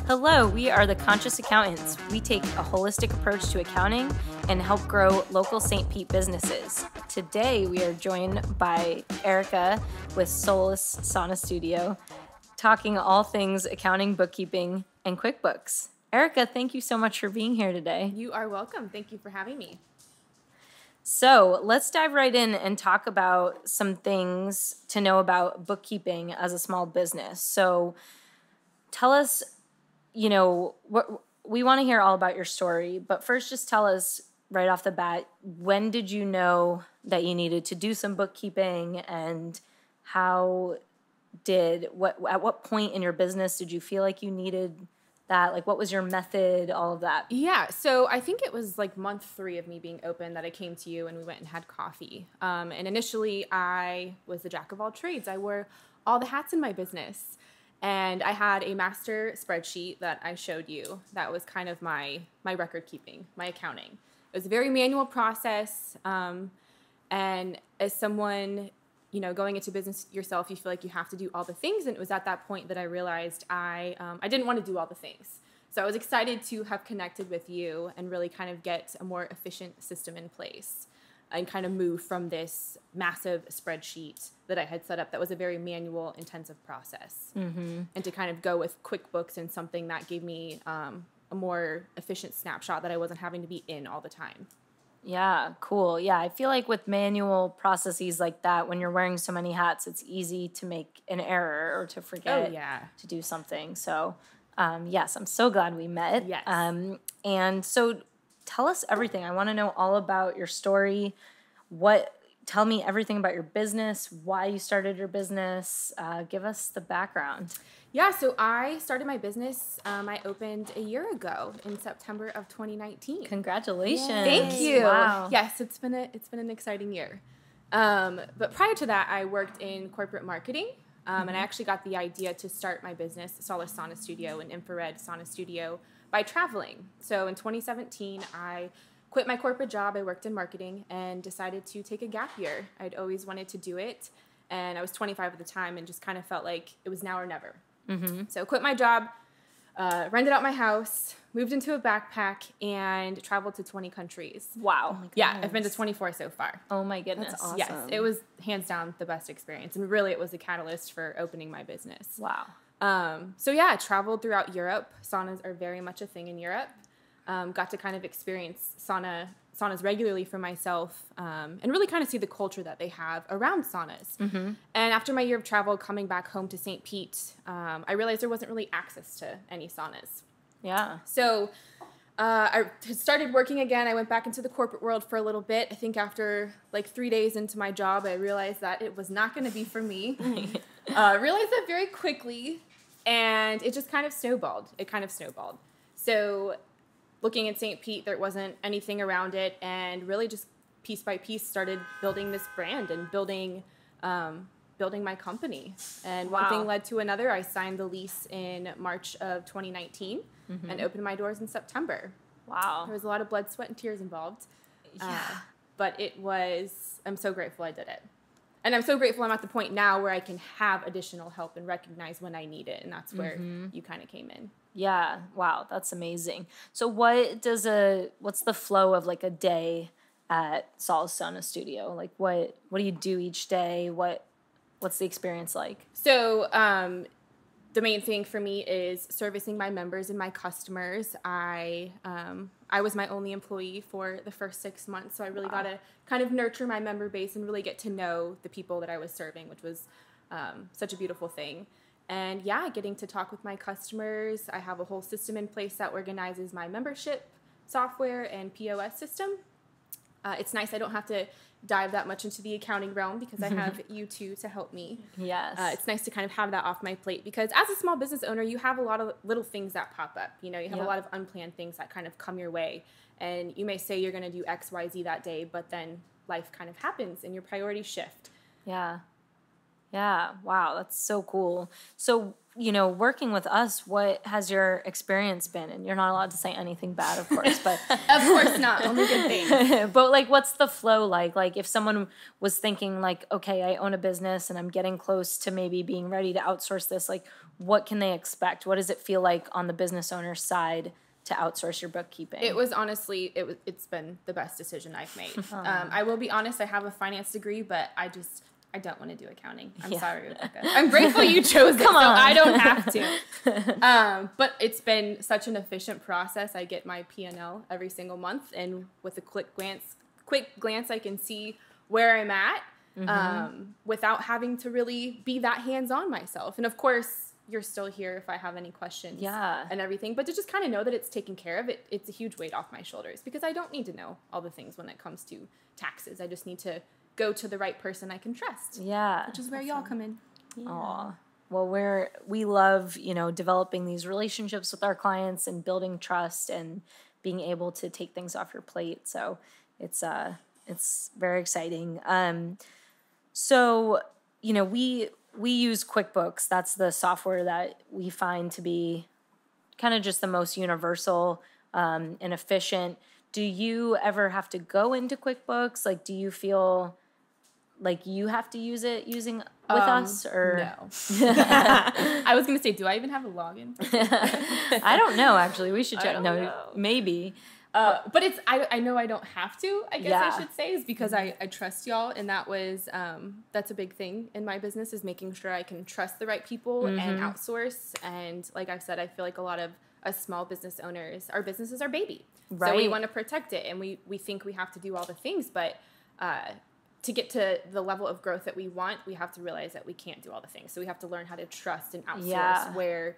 Hello, we are the Conscious Accountants. We take a holistic approach to accounting and help grow local St. Pete businesses. Today, we are joined by Erica with Solace Sauna Studio, talking all things accounting, bookkeeping, and QuickBooks. Erica, thank you so much for being here today. You are welcome. Thank you for having me. So let's dive right in and talk about some things to know about bookkeeping as a small business. So tell us, what we want to hear all about your story, but first just tell us right off the bat, when did you know that you needed to do some bookkeeping, and at what point in your business did you feel like you needed that? Like, what was your method, all of that? Yeah, so I think it was like month 3 of me being open that I came to you and we went and had coffee. And initially I was the jack of all trades. I wore all the hats in my business. And I had a master spreadsheet that I showed you. That was kind of my record keeping, my accounting. It was a very manual process. And as someone, going into business yourself, you feel like you have to do all the things. And it was at that point that I realized I didn't want to do all the things. So I was excited to have connected with you and really kind of get a more efficient system in place and kind of move from this massive spreadsheet that I had set up that was a very manual, intensive process. Mm-hmm. And to kind of go with QuickBooks and something that gave me a more efficient snapshot that I wasn't having to be in all the time. Yeah, cool. Yeah, I feel like with manual processes like that, when you're wearing so many hats, it's easy to make an error or to forget to do something. So, yes, I'm so glad we met. Yes. And so tell us everything. I want to know all about your story. Tell me everything about your business, why you started your business. Give us the background. Yeah, so I started my business. I opened a year ago in September of 2019. Congratulations! Thank you. Wow. Yes, it's been an exciting year. But prior to that, I worked in corporate marketing, and I actually got the idea to start my business, Solace Sauna Studio, an infrared sauna studio, by traveling. So in 2017, I quit my corporate job. I worked in marketing and decided to take a gap year. I'd always wanted to do it, and I was 25 at the time and just kind of felt like it was now or never. Mm-hmm. So quit my job, rented out my house, moved into a backpack, and traveled to 20 countries. Wow. Oh, yeah, I've been to 24 so far. Oh my goodness. That's awesome. Yes, it was hands down the best experience, and really it was a catalyst for opening my business. Wow. So yeah, I traveled throughout Europe. Saunas are very much a thing in Europe. Got to kind of experience saunas regularly for myself, and really kind of see the culture that they have around saunas. Mm-hmm. And after my year of travel, coming back home to St. Pete, I realized there wasn't really access to any saunas. Yeah. So I started working again. I went back into the corporate world for a little bit. I think after like 3 days into my job, I realized that it was not going to be for me. Realized that very quickly, and it just kind of snowballed. So looking at St. Pete, there wasn't anything around it, and really just piece by piece started building this brand and building my company. And one thing led to another. I signed the lease in March of 2019 and opened my doors in September. Wow. There was a lot of blood, sweat, and tears involved. Yeah. But I'm so grateful I did it. And I'm so grateful I'm at the point now where I can have additional help and recognize when I need it. And that's where you kind of came in. Yeah. Wow. That's amazing. So what's the flow of like a day at Solace Sauna Studio? Like what do you do each day? What's the experience like? So, the main thing for me is servicing my members and my customers. I was my only employee for the first 6 months, so I really got to kind of nurture my member base and really get to know the people that I was serving, which was such a beautiful thing. And yeah, getting to talk with my customers. I have a whole system in place that organizes my membership software and POS system. It's nice I don't have to dive that much into the accounting realm because I have you two to help me. Yes. It's nice to kind of have that off my plate because as a small business owner, you have a lot of little things that pop up. You have a lot of unplanned things that kind of come your way. And you may say you're going to do X, Y, Z that day, but then life kind of happens and your priorities shift. Yeah. Yeah. Wow. That's so cool. So, working with us, what has your experience been? And you're not allowed to say anything bad, of course, but Of course not. Only good things. but like, what's the flow like? Like if someone was thinking like, okay, I own a business and I'm getting close to maybe being ready to outsource this, like what can they expect? What does it feel like on the business owner's side to outsource your bookkeeping? It was honestly, it's been the best decision I've made. I will be honest, I have a finance degree, but I don't want to do accounting. I'm sorry, Rebecca. I'm grateful you chose it, so I don't have to. But it's been such an efficient process. I get my P&L every single month, and with a quick glance, I can see where I'm at without having to really be that hands-on myself. And of course, you're still here if I have any questions and everything. But to just kind of know that it's taken care of, it's a huge weight off my shoulders because I don't need to know all the things when it comes to taxes. I just need to go to the right person I can trust. Yeah. Which is where y'all come in. Yeah. Aw. Well, we love, developing these relationships with our clients and building trust and being able to take things off your plate. So it's very exciting. So, we use QuickBooks. That's the software that we find to be kind of just the most universal and efficient. Do you ever have to go into QuickBooks? Like, do you feel like you have to use it with us? Or no. I was going to say, do I even have a login? I don't know, actually. We should check. I don't No, know. Maybe. But I know I don't have to, I guess I should say, is because I trust y'all. And that's a big thing in my business, is making sure I can trust the right people and outsource. And like I've said, I feel like a lot of us small business owners, our business is our baby. Right. So we want to protect it, and we think we have to do all the things, but to get to the level of growth that we want, we have to realize that we can't do all the things. So we have to learn how to trust and outsource where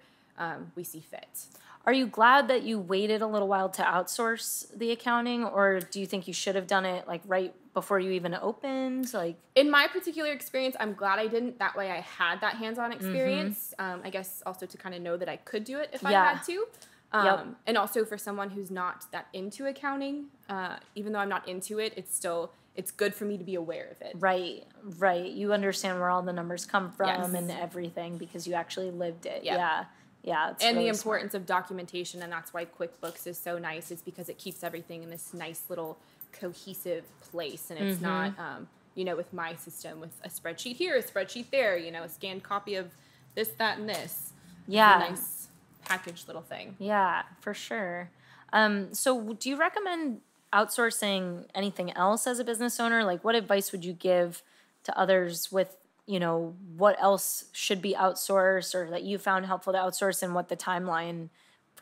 we see fit. Are you glad that you waited a little while to outsource the accounting, or do you think you should have done it like right before you even opened? Like, in my particular experience, I'm glad I didn't. That way I had that hands-on experience. I guess also to kind of know that I could do it if I had to. And also for someone who's not that into accounting, even though I'm not into it, it's good for me to be aware of it. Right. You understand where all the numbers come from and everything because you actually lived it. Yeah. It's and really the importance of documentation, and that's why QuickBooks is so nice, is because it keeps everything in this nice little cohesive place, and it's not, with my system with a spreadsheet here, a spreadsheet there, a scanned copy of this, that, and this. Yeah. It's a nice packaged little thing. Yeah, for sure. So do you recommend outsourcing anything else as a business owner? Like, what advice would you give to others with, what else should be outsourced or that you found helpful to outsource, and what the timeline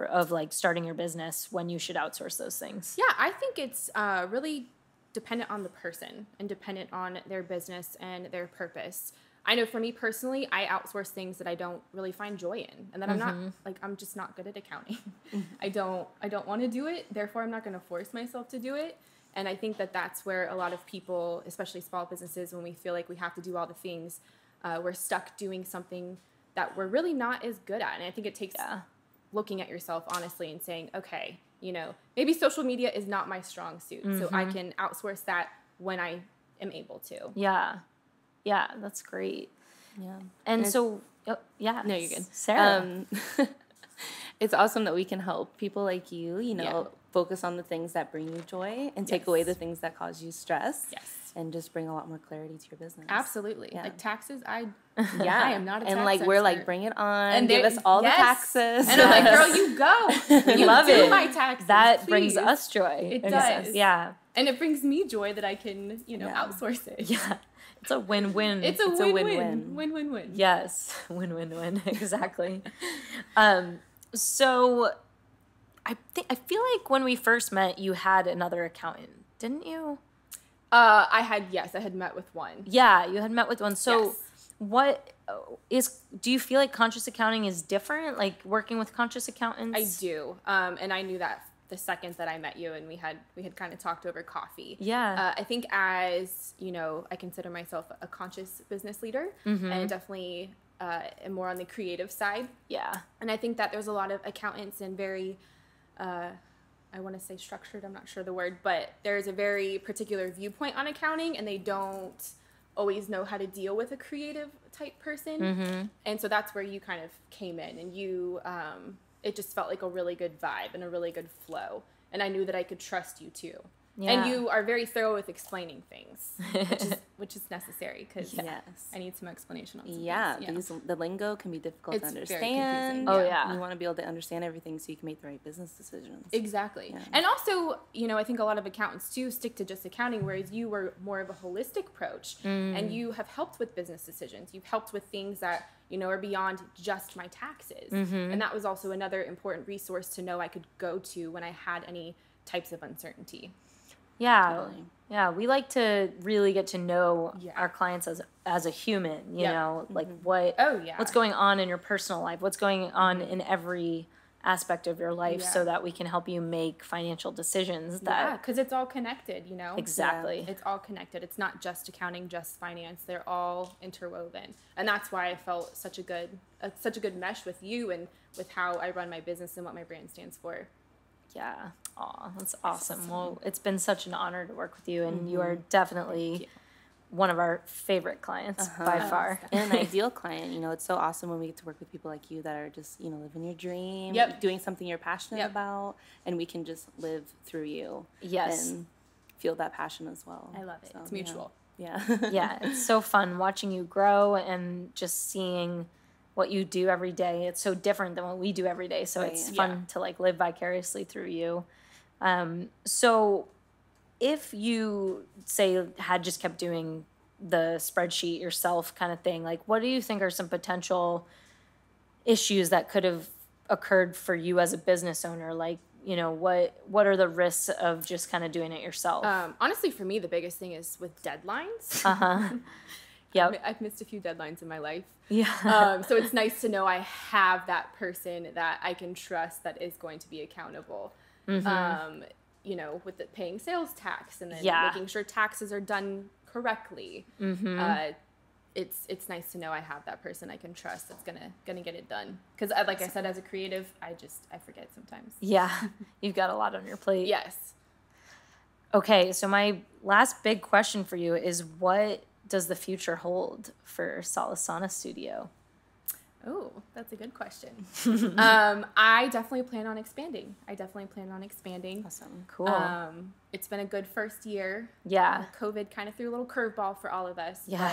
of like starting your business, when you should outsource those things? Yeah, I think it's really dependent on the person and dependent on their business and their purpose. I know for me personally, I outsource things that I don't really find joy in, and that I'm just not good at accounting. I don't want to do it. Therefore, I'm not going to force myself to do it. And I think that that's where a lot of people, especially small businesses, when we feel like we have to do all the things, we're stuck doing something that we're really not as good at. And I think it takes looking at yourself honestly and saying, okay, maybe social media is not my strong suit, so I can outsource that when I am able to. Yeah, that's great. Yeah. And so, no, you're good. Sarah. It's awesome that we can help people like you, focus on the things that bring you joy and take away the things that cause you stress. Yes. And just bring a lot more clarity to your business. Absolutely. Yeah. Like taxes, I am not a tax And like, we're like, bring it on. And give us all the taxes. And I'm like, girl, you go. We love it. My taxes, that please. brings us joy. It does. Yeah. And it brings me joy that I can, outsource it. Yeah. It's a win-win. It's a win-win. Win-win-win. Yes. Win-win-win. Exactly. So I feel like when we first met, you had another accountant, didn't you? I had met with one. Yeah, you had met with one. So do you feel like conscious accounting is different? Like working with conscious accountants? I do. And I knew that the second that I met you, and we had kind of talked over coffee. Yeah. I think as, I consider myself a conscious business leader, and definitely am more on the creative side. Yeah. And I think that there's a lot of accountants and very, I want to say structured, I'm not sure the word, but there's a very particular viewpoint on accounting, and they don't always know how to deal with a creative type person. And so that's where you kind of came in, and you, it just felt like a really good vibe and a really good flow. And I knew that I could trust you too. Yeah. And you are very thorough with explaining things, which is necessary, because I need some explanation on some things. Yeah. The lingo can be difficult to understand. Very confusing. Oh, yeah. You want to be able to understand everything so you can make the right business decisions. Exactly. Yeah. And also, you know, I think a lot of accountants too stick to just accounting, whereas you were more of a holistic approach, and you have helped with business decisions. You've helped with things that, you know, are beyond just my taxes. And that was also another important resource to know I could go to when I had any types of uncertainty. Yeah. Totally. Yeah. We like to really get to know our clients as a human, you know, like what's going on in your personal life, what's going on in every aspect of your life, so that we can help you make financial decisions because it's all connected, you know. Exactly. It's all connected. It's not just accounting, just finance. They're all interwoven. And that's why I felt such a good mesh with you and with how I run my business and what my brand stands for. Yeah. Aw, that's awesome. Well, it's been such an honor to work with you, and you are definitely one of our favorite clients by far. And an ideal client. You know, it's so awesome when we get to work with people like you that are just, you know, living your dream, doing something you're passionate about, and we can just live through you. Yes. And feel that passion as well. I love it. So, it's mutual. Yeah. Yeah, it's so fun watching you grow and just seeing what you do every day. It's so different than what we do every day, so it's fun to like live vicariously through you. So if you say had just kept doing the spreadsheet yourself kind of thing, like what do you think are some potential issues that could have occurred for you as a business owner? Like, you know, what are the risks of just kind of doing it yourself? Honestly, for me, the biggest thing is with deadlines. Yep. I've missed a few deadlines in my life. Yeah. So it's nice to know I have that person that I can trust that is going to be accountable. You know, with the paying sales tax and then making sure taxes are done correctly. It's nice to know I have that person I can trust that's gonna get it done. Because like I said, as a creative, I forget sometimes. Yeah. You've got a lot on your plate. Yes. Okay, so my last big question for you is, what does the future hold for Solace Sauna Studio? Oh, that's a good question. I definitely plan on expanding. Awesome. Cool. It's been a good first year. Yeah. COVID kind of threw a little curveball for all of us. Yeah.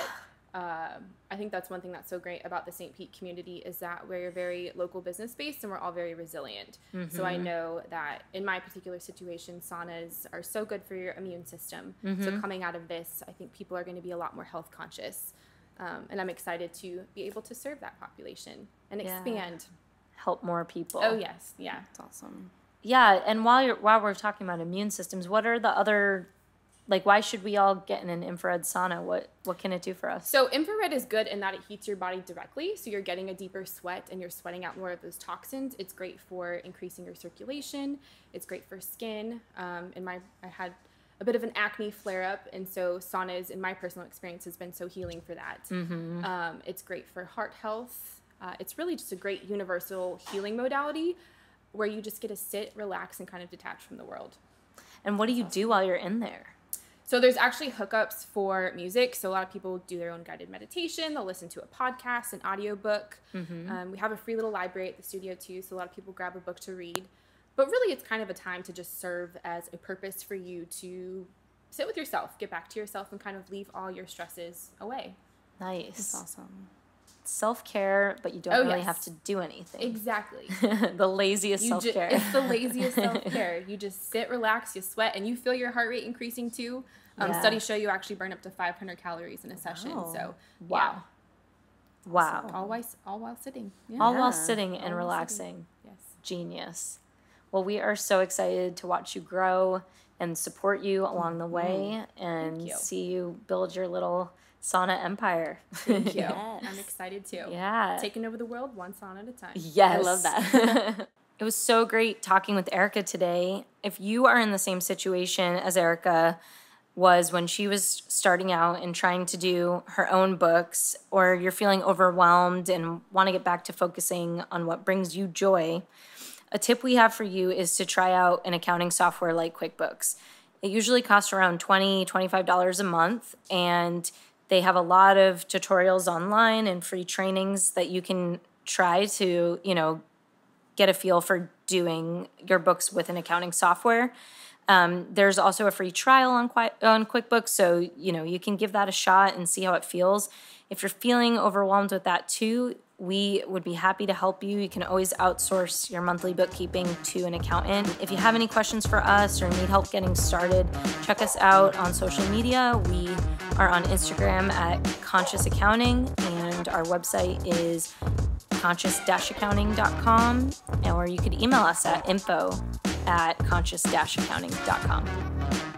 But I think that's one thing that's so great about the St. Pete community is that we're very local business based and we're all very resilient. So I know that in my particular situation, saunas are so good for your immune system. So coming out of this, I think people are going to be a lot more health conscious. And I'm excited to be able to serve that population and expand. Help more people. Oh, yes. Yeah. It's awesome. Yeah, and while we're talking about immune systems, what are the other, like, why should we all get in an infrared sauna? What can it do for us? So infrared is good in that it heats your body directly, so you're getting a deeper sweat and you're sweating out more of those toxins. It's great for increasing your circulation. It's great for skin. I had a bit of an acne flare-up, and so saunas, in my personal experience, has been so healing for that. It's great for heart health. It's really just a great universal healing modality where you just get to sit, relax, and kind of detach from the world. And what do you do while you're in there? So there's actually hookups for music. So a lot of people do their own guided meditation. They'll listen to a podcast, an audiobook. We have a free little library at the studio too, so a lot of people grab a book to read. But really, it's kind of a time to just serve as a purpose for you to sit with yourself, get back to yourself, and kind of leave all your stresses away. Nice. That's awesome. Self-care, but you don't really have to do anything. Exactly. The laziest self-care. It's the laziest self-care. You just sit, relax, you sweat, and you feel your heart rate increasing too. Studies show you actually burn up to 500 calories in a session. So, wow. All while sitting. Yeah. All while sitting and relaxing. Yes. Genius. Well, we are so excited to watch you grow and support you along the way and see you build your little sauna empire. Thank you. I'm excited too. Yeah. Taking over the world one sauna at a time. Yes. I love that. It was so great talking with Erica today. If you are in the same situation as Erica was when she was starting out and trying to do her own books, or you're feeling overwhelmed and want to get back to focusing on what brings you joy, a tip we have for you is to try out an accounting software like QuickBooks. It usually costs around $20, $25 a month, and They have a lot of tutorials online and free trainings that you can try to, get a feel for doing your books with an accounting software. There's also a free trial on QuickBooks, so you can give that a shot and see how it feels. If you're feeling overwhelmed with that too, we would be happy to help you. You can always outsource your monthly bookkeeping to an accountant. If you have any questions for us or need help getting started, check us out on social media. We are on Instagram at Conscious Accounting, and our website is conscious-accounting.com, or you could email us at info@conscious-accounting.com.